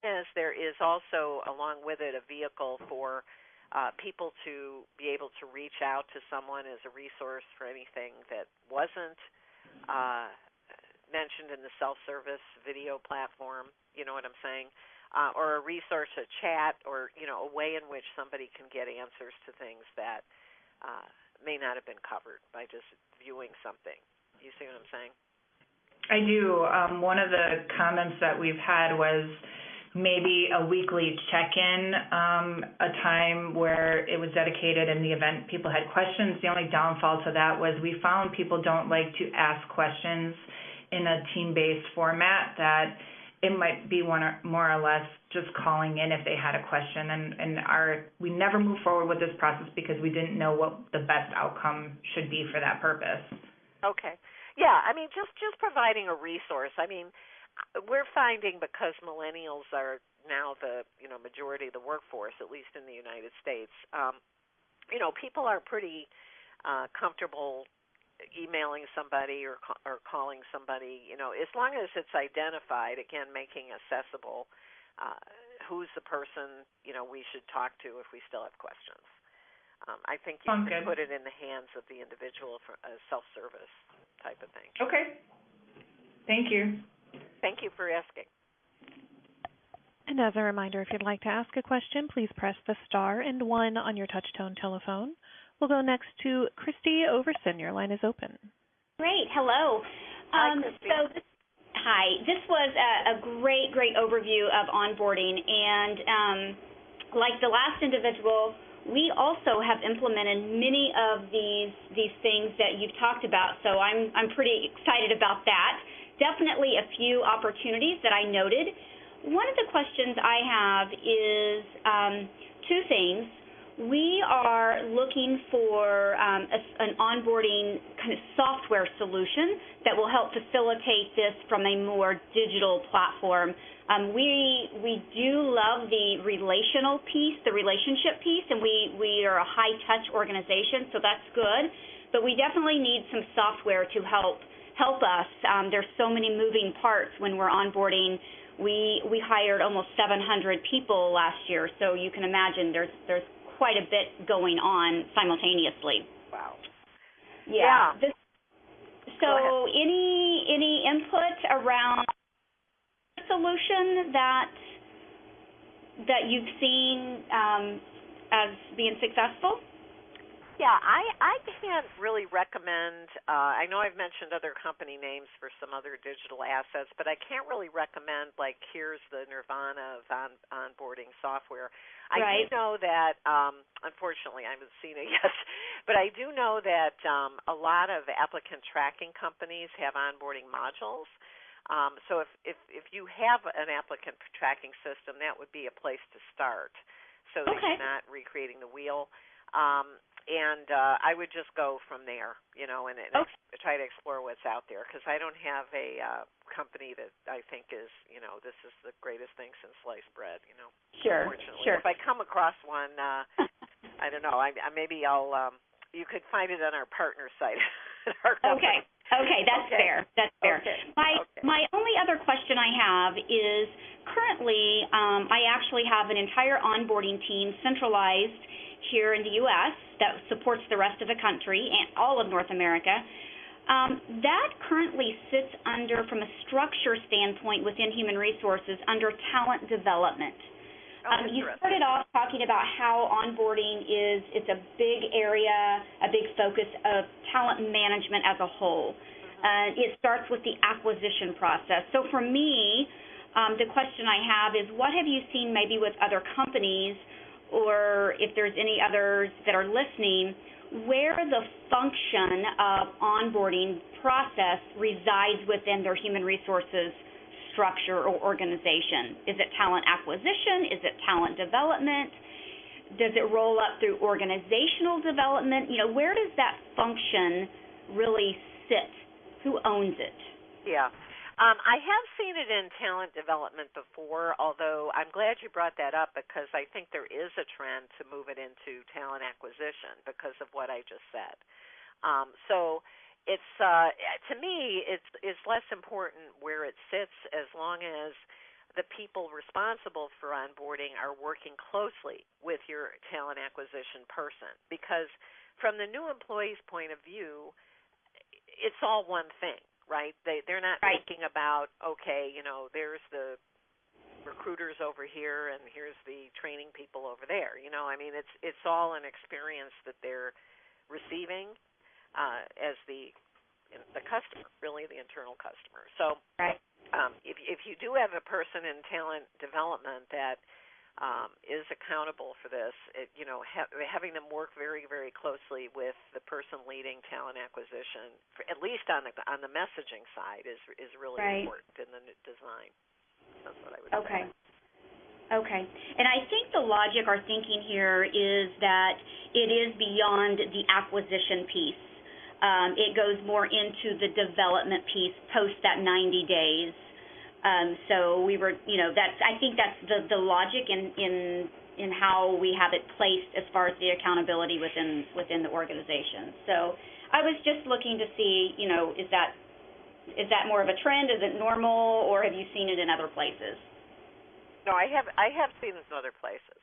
is there is also, along with it, a vehicle for people to be able to reach out to someone as a resource for anything that wasn't mentioned in the self-service video platform. You know what I'm saying? Or a resource, a chat, or a way in which somebody can get answers to things that may not have been covered by just viewing something. You see what I'm saying? I do. One of the comments that we've had was maybe a weekly check-in, a time where it was dedicated in the event people had questions. The only downfall to that was we found people don't like to ask questions in a team-based format, that it might be more or less just calling in if they had a question. And we never moved forward with this process because we didn't know what the best outcome should be for that purpose. Okay. Yeah, I mean, just providing a resource. I mean, we're finding, because millennials are now the majority of the workforce, at least in the United States, people are pretty comfortable emailing somebody or calling somebody, as long as it's identified, again, making accessible who's the person, we should talk to if we still have questions. I think you can put it in the hands of the individual for a self-service type of thing. Okay. Thank you. Thank you for asking. And as a reminder, if you'd like to ask a question, please press the star and 1 on your touch-tone telephone. We'll go next to Christy Overson. Your line is open. Great. Hello. Hi, Christy. Hi. This was a great overview of onboarding. And like the last individual, we also have implemented many of these things that you've talked about. So I'm pretty excited about that. Definitely a few opportunities that I noted. One of the questions I have is two things. We are looking for an onboarding kind of software solution that will help facilitate this from a more digital platform. We do love the relational piece, the relationship piece, and we are a high-touch organization, so that's good. But we definitely need some software to help us. There's so many moving parts when we're onboarding. We hired almost 700 people last year, so you can imagine there's quite a bit going on simultaneously. Wow. Yeah. So any input around the solution that you've seen as being successful? Yeah, I can't really recommend, I know I've mentioned other company names for some other digital assets, but I can't really recommend, like, here's the nirvana of onboarding software. I do know that, unfortunately, I haven't seen it yet, but I do know that a lot of applicant tracking companies have onboarding modules. So if you have an applicant tracking system, that would be a place to start, so that you're not recreating the wheel. And I would just go from there, and try to explore what's out there, because I don't have a company that I think is, this is the greatest thing since sliced bread, Sure, unfortunately. sure. If I come across one, I don't know, maybe I'll, you could find it on our partner site. Okay, that's fair. That's fair. Okay. My only other question I have is, currently I actually have an entire onboarding team centralized here in the U.S. that supports the rest of the country and all of North America. That currently sits under, from a structure standpoint within human resources, under talent development. You started off talking about how onboarding it's a big area, a big focus of talent management as a whole. It starts with the acquisition process. So for me, the question I have is, what have you seen maybe with other companies, or if there's any others that are listening, where the function of onboarding process resides within their human resources structure or organization? Is it talent acquisition? Is it talent development? Does it roll up through organizational development? Where does that function really sit? Who owns it? Yeah. I have seen it in talent development before, although I'm glad you brought that up, because I think there is a trend to move it into talent acquisition because of what I just said. So it's to me, it's less important where it sits, as long as the people responsible for onboarding are working closely with your talent acquisition person, because from the new employee's point of view, it's all one thing, right? They're not thinking about, okay, there's the recruiters over here and here's the training people over there. I mean, it's all an experience that they're receiving as the customer, really the internal customer. So if you do have a person in talent development that is accountable for this, having them work very, very closely with the person leading talent acquisition, at least on the messaging side, is really important in the design. That's what I would say. Okay. And I think the logic or thinking here is that it is beyond the acquisition piece. It goes more into the development piece post that 90 days. So we were, I think that's the logic in how we have it placed as far as the accountability within the organization. So I was just looking to see, is that more of a trend? Is it normal, or have you seen it in other places? No, I have seen it in other places.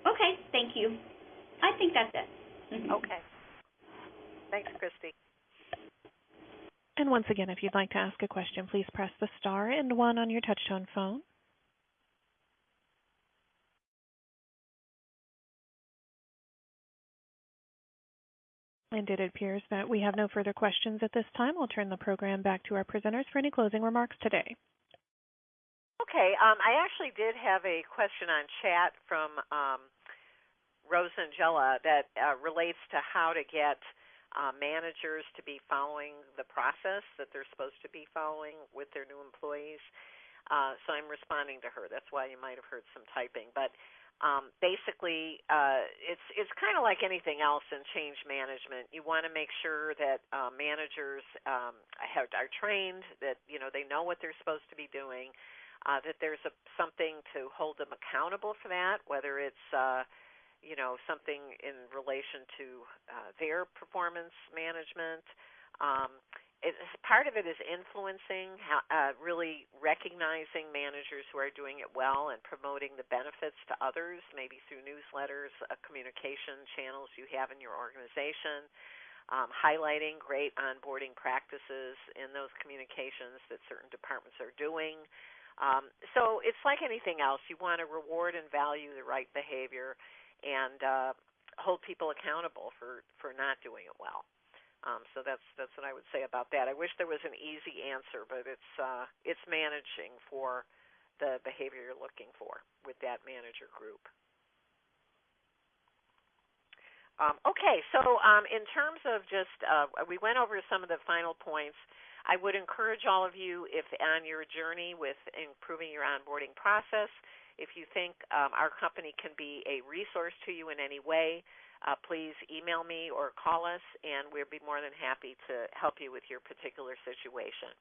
Okay, thank you. I think that's it. Okay. Thanks, Christy. And once again, if you'd like to ask a question, please press the star and 1 on your touch-tone phone. And it appears that we have no further questions at this time. I'll turn the program back to our presenters for any closing remarks today. Okay. I actually did have a question on chat from Rosangela that relates to how to get managers to be following the process that they're supposed to be following with their new employees. So I'm responding to her. That's why you might have heard some typing. But basically, it's kind of like anything else in change management. You want to make sure that managers are trained, that they know what they're supposed to be doing, that there's something to hold them accountable for that, whether it's something in relation to their performance management. Part of it is influencing, really recognizing managers who are doing it well and promoting the benefits to others, maybe through newsletters, communication channels you have in your organization, highlighting great onboarding practices in those communications that certain departments are doing. So it's like anything else. You want to reward and value the right behavior and hold people accountable for not doing it well. So that's what I would say about that. I wish there was an easy answer, but it's managing for the behavior you're looking for with that manager group. Okay, so in terms of just, we went over some of the final points. I would encourage all of you, if on your journey with improving your onboarding process, if you think our company can be a resource to you in any way, please email me or call us, and we'll be more than happy to help you with your particular situation.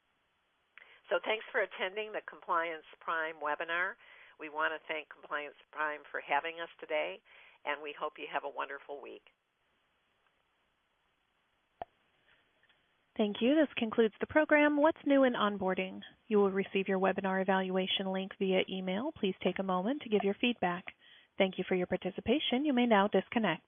So thanks for attending the Compliance Prime webinar. We want to thank Compliance Prime for having us today, and we hope you have a wonderful week. Thank you. This concludes the program, What's New in Onboarding? You will receive your webinar evaluation link via email. Please take a moment to give your feedback. Thank you for your participation. You may now disconnect.